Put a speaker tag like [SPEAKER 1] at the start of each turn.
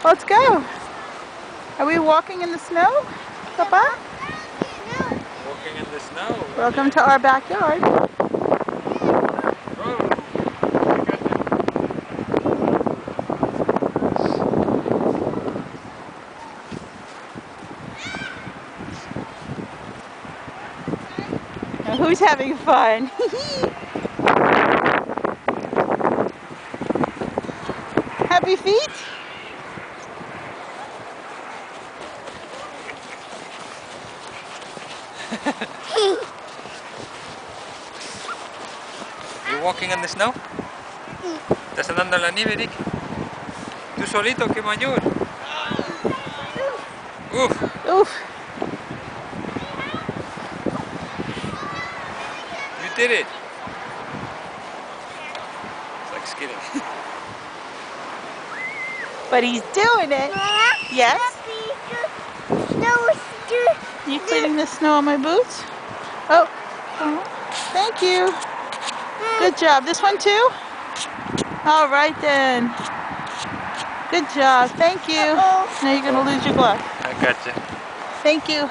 [SPEAKER 1] Let's go. Are we walking in the snow, Papa?
[SPEAKER 2] Walking in the snow.
[SPEAKER 1] Welcome to our backyard.
[SPEAKER 2] Whoa.
[SPEAKER 1] Now who's having fun? Happy feet?
[SPEAKER 2] You walking in the snow? ¿Estás andando en la nieve, Rick? ¿Tú solito? ¡Qué mayor! Uf!
[SPEAKER 1] Oof.
[SPEAKER 2] You did it! It's like skidding.
[SPEAKER 1] But he's doing it. Yes? You cleaning the snow on my boots? Oh. Thank you. Good job. This one too? All right then. Good job. Thank you. Now you're going to lose your glove.
[SPEAKER 2] I gotcha.
[SPEAKER 1] Thank you.